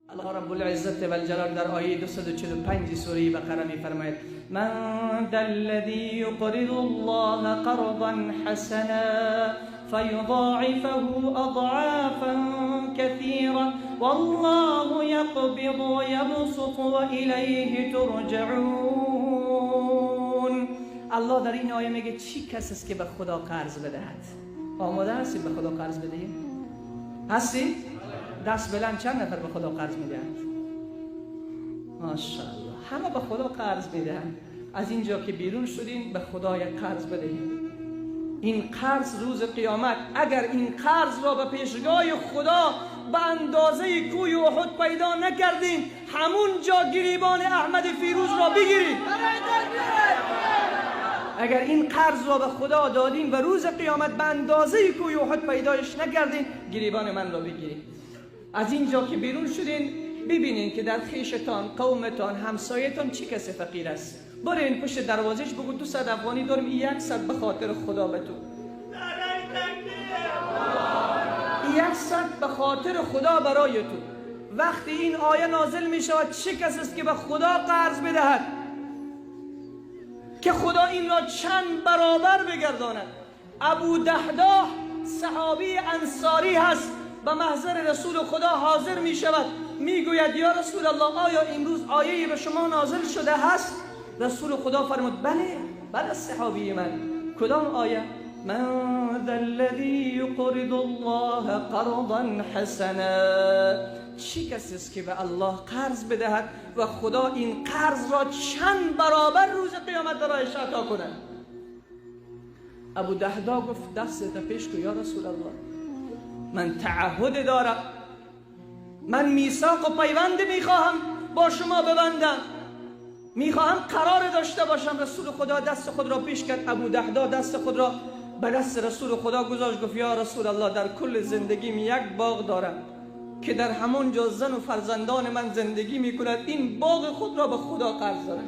الله رب العزت و الجلال در آیه 245 سوره بقره می‌فرماید من ذا الذی یقرض الله قرضا حسنا فیضاعفه اضعافا كثيرا والله یقبض و یبسط و الیه ترجعون. الله در این آیه میگه چی کسی است که به خدا قرض بدهد؟ آماده هستی به خدا قرض بدهید؟ هستی؟ دست بلند چند نفر به خدا قرض میدهند؟ ماشاءالله همه به خدا قرض میدهند. از اینجا که بیرون شدین به خدا یک قرض بدهید. این قرض روز قیامت اگر این قرض را به پیشگاه خدا به اندازه کوی احد پیدا نکردین، همون جا گریبان احمد فیروز را بگیرید. اگر این قرض را به خدا دادین و روز قیامت به اندازه کوی احد پیدایش نکردین، گریبان من را بگیرید. از اینجا که بیرون شدین ببینین که در خیشتان، قومتان، همسایتان چی کسی فقیر است. برین پشت دروازش بگو 200 افغانی دارم، 100 به خاطر خدا به تو، 100 به خاطر خدا برای تو. وقتی این آیه نازل می شود چه کسی است که به خدا قرض بدهد که خدا این را چند برابر بگرداند؟ ابو دحداح صحابی انصاری هست، به محضر رسول خدا حاضر می شود، می گوید یا رسول الله آیا امروز آیه به شما نازل شده هست؟ رسول خدا فرمود بله صحابی من. کدام آیه؟ من ذا الذی یقرض الله قرضا حسنا. چی کسی است که به الله قرض بدهد و خدا این قرض را چند برابر روز قیامت برایش عطا کند؟ ابو دحدا گفت دست پیش کو یا رسول الله، من تعهد دارم، من میثاق و پیوند میخواهم با شما ببندم، میخواهم قرار داشته باشم. رسول خدا دست خود را پیش کرد، ابو دحدا دست خود را به دست رسول خدا گذاشت، گفت یا رسول الله در کل زندگیم یک باغ دارم که در همون جا زن و فرزندان من زندگی میکند، این باغ خود را به خدا قرض دادم.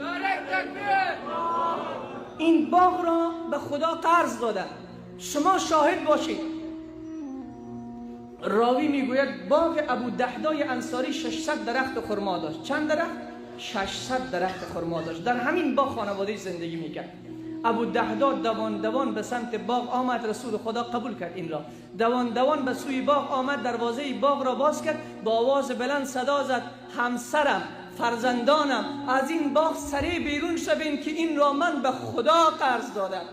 این باغ را به خدا قرض دادم، شما شاهد باشید. راوی میگوید باغ ابو دحدای انصاری 600 درخت خرما داشت. چند درخت؟ 600 درخت خرما داشت. در همین باغ خانواده زندگی میکرد. ابو دحدا دوان به سمت باغ آمد، رسول خدا قبول کرد این را. دوان به سوی باغ آمد، دروازه باغ را باز کرد، با آواز بلند صدا زد همسرم، فرزندانم، از این باغ سریع بیرون شوین که این را من به خدا قرض دادم.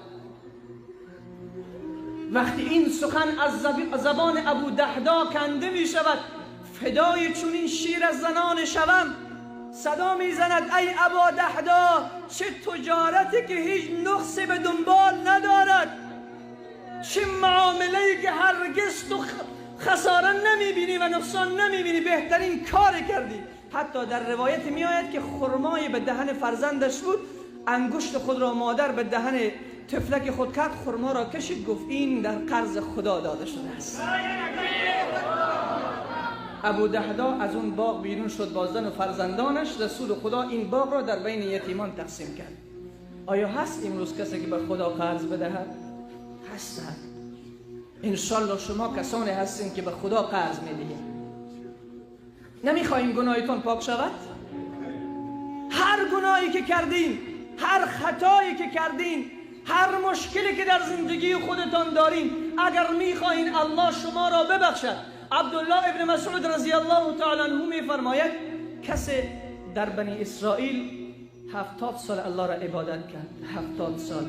وقتی این سخن از زبان ابو دحدا کنده می شود، فدای چونین شیر از زنان شوم، صدا می زند ای ابا دحدا، چه تجارتی که هیچ نقصی به دنبال ندارد، چه معامله‌ای که هرگز تو خساره نمی بینی و نقصان نمی بینی، بهترین کار کردی. حتی در روایت می آید که خرمای به دهن فرزندش بود، انگشت خود را مادر به دهن تفلک خود کرد، خرما را کشید، گفت این در قرض خدا داده شده است. ابو دحدا از اون باغ بیرون شد با زن و فرزندانش. رسول خدا این باغ را در بین یتیمان تقسیم کرد. آیا هست امروز کسی که به خدا قرض بدهد؟ هستند. انشالله شما کسانی هستین که به خدا قرض میدهید. نمیخواین گناهتون پاک شود؟ هر گناهی که کردین، هر خطایی که کردین، هر مشکلی که در زندگی خودتان دارین، اگر میخواین الله شما را ببخشد، عبدالله ابن مسعود رضی الله تعالی عنه میفرماید کسی در بنی اسرائیل 70 سال الله را عبادت کرد، 70 سال،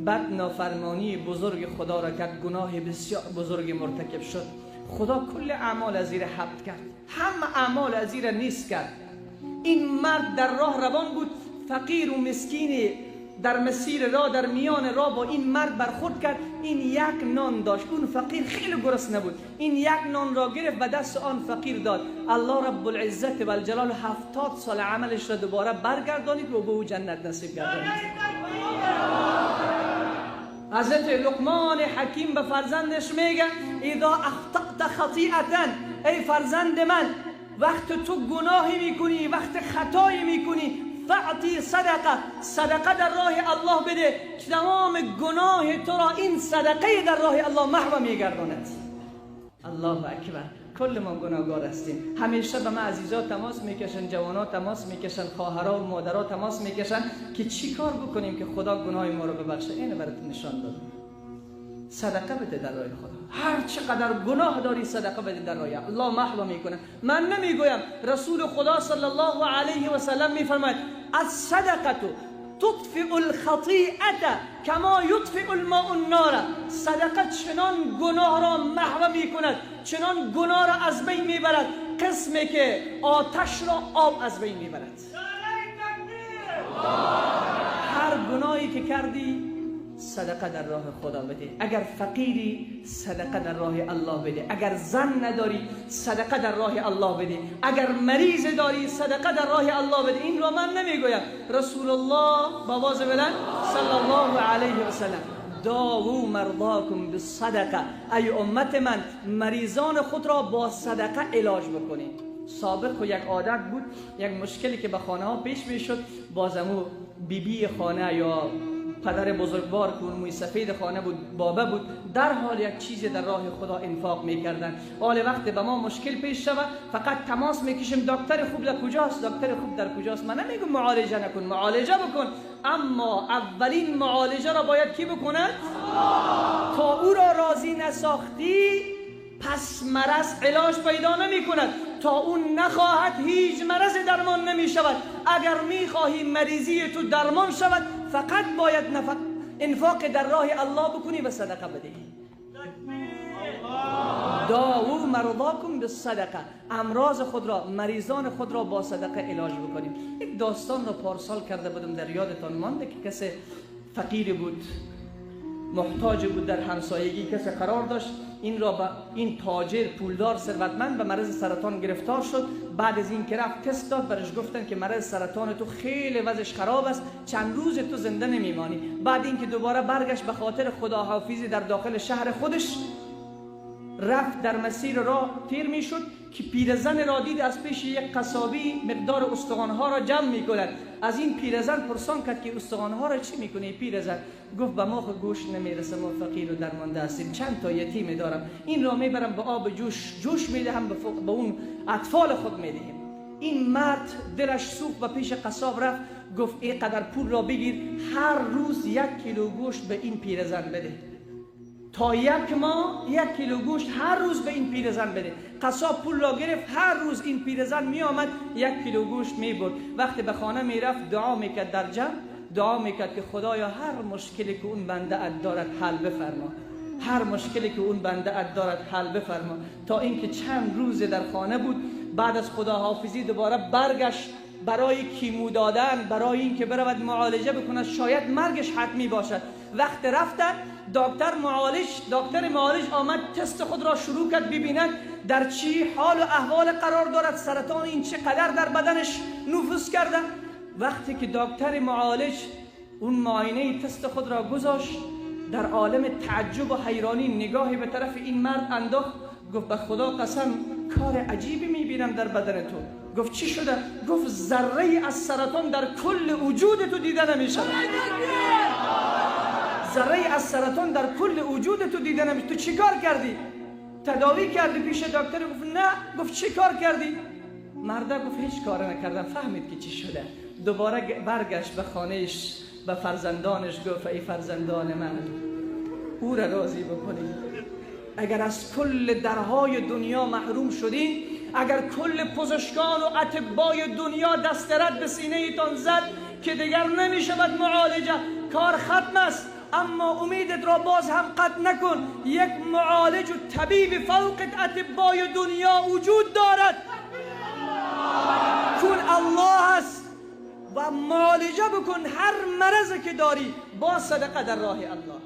بعد نافرمانی بزرگ خدا را کرد، گناه بسیار بزرگ مرتکب شد، خدا کل اعمال از زیر حبس کرد، همه اعمال از زیر نیست کرد. این مرد در راه روان بود، فقیر و مسکین، در مسیر راه، در میان راه با این مرد برخورد کرد. این یک نان داشت، اون فقیر خیلی گرسنه بود، این یک نان را گرفت و دست آن فقیر داد. الله رب العزت و الجلال 70 سال عملش را دوباره برگردانید و به او جنت نصیب گردانید. حضرت لقمان حکیم به فرزندش میگه اذا اخطأت خطیئتا، ای فرزند من وقت تو گناهی میکنی، وقت خطایی میکنی، فعطی صدقه در راه الله بده، تمام گناه تو را این صدقه در راه الله محو میگرداند. الله الله اکبر. کل ما گناهگار هستیم. همیشه به ما عزیزا تماس میکشن، جوانا تماس میکشن، خواهرها و مادرها تماس میکشن که چی کار بکنیم که خدا گناه ما رو ببخشه. اینو براتون نشان دادم. صدقه بده در راه خدا. هر چقدر گناه داری صدقه بده در راه الله، محو میکنه. من نمیگویم، رسول خدا صلی الله علیه و سلم میفرماید الصدقه تطفئ الخطیئه کما یطفئ الماء النار. صدقه چنان گناه را محو میکند، چنان گناه را از بین میبرد، قسمی که آتش را آب از بین میبرد. هر گناهی که کردی صدقه در راه خدا بده. اگر فقیری صدقه در راه الله بده. اگر زن نداری صدقه در راه الله بده. اگر مریض داری صدقه در راه الله بده. این را من نمیگویم، رسول الله با آواز بلند صلی الله علیه و سلم داووا مرضاکم بالصدقه. ای امت من، مریضان خود را با صدقه علاج بکنید. سابق یک عادت بود، یک مشکلی که به خانه ها پیش میشد، بازمو بیبی خانه یا پدر بزرگوار که اون موی سفید خانه بود، بابا بود، در حال یک چیزی در راه خدا انفاق میکردن. حال وقت به ما مشکل پیش شود فقط تماس میکشیم دکتر خوب در کجاست، دکتر خوب در کجاست. من نمیگم معالجه نکن، معالجه بکن، اما اولین معالجه را باید کی بکند؟ تا او را راضی نساختی پس مرض علاج پیدا نمی کند. تا اون نخواهد هیچ مرض درمان نمی شود. اگر می خواهی مریضی تو درمان شود فقط باید انفاق در راه الله بکنی و صدقه بدهی. داووا مرضاکم بالصدقه. امراض خود را، مریضان خود را با صدقه علاج بکنیم. یک داستان را پارسال کرده بودم، در یادتان مانده که کسی فقیر بود، محتاج بود، در همسایگی کسی قرار داشت. این تاجر پولدار ثروتمند به مرض سرطان گرفتار شد. بعد از این که رفت تست داد، برش گفتن که مرض سرطان تو خیلی وضعش خراب است، چند روز تو زنده نمیمانی. بعد اینکه دوباره برگشت، به خاطر خداحافظی در داخل شهر خودش رفت، در مسیر راه تیر میشد که پیرزن را دید از پیش یک قصابی مقدار استخوان‌ها را جمع میکند. از این پیرزن پرسان کرد که استخوان‌ها را چی میکنی پیرزن؟ گفت به ما گوشت نمیرسه، ما فقیر و درمانده هستیم، چند تا یتیم دارم، این را میبرم به آب جوش میدهم، به اون اطفال خود میدهم. این مرد دلش سوخت و پیش قصاب رفت، گفت اینقدر پول را بگیر، هر روز 1 کیلو گوشت به این پیرزن بده. تا 1 ماه 1 کیلو گوشت هر روز به این پیرزن بده. قصاب پول را گرفت، هر روز این پیرزن می آمد 1 کیلو گوشت می برد. وقتی به خانه می رفت دعا میکرد، در جمع دعا میکرد که خدایا هر مشکلی که اون بنده ات دارد حل بفرما، هر مشکلی که اون بنده ات دارد حل بفرما. تا اینکه چند روز در خانه بود، بعد از خداحافظی دوباره برگشت برای کیمو دادن، برای اینکه برود معالجه بکند، شاید مرگش حتمی باشد. وقت رفتن دکتر معالج آمد تست خود را شروع کرد ببیند در چی حال و احوال قرار دارد، سرطان این چقدر در بدنش نفوذ کرده. وقتی که دکتر معالج اون معاینه تست خود را گذاشت، در عالم تعجب و حیرانی نگاهی به طرف این مرد انداخت، گفت به خدا قسم کار عجیبی میبینم در بدن تو. گفت چی شده؟ گفت ذره از سرطان در کل وجود تو دیده نمیشه. ذره از سرطان در کل وجود تو دیده نمیشه. تو چی کار کردی؟ تداوی کردی پیش دکتر؟ گفت نه. گفت چی کار کردی؟ مرد گفت هیچ کار نکردم. فهمید که چی شده، دوباره برگشت به خانهش، به فرزندانش گفت ای فرزندان من، او را راضی بکنید. اگر از کل درهای دنیا محروم شدین، اگر کل پزشکان و اطبای دنیا دست رد به سینه ایتان زد که دیگر نمی شود معالجه، کار ختم است، اما امیدت را باز هم قطع نکن. یک معالج و طبیب فوق اطبای دنیا وجود دارد، کل الله است و معالجه بکن هر مرضی که داری با صدقه در راه الله.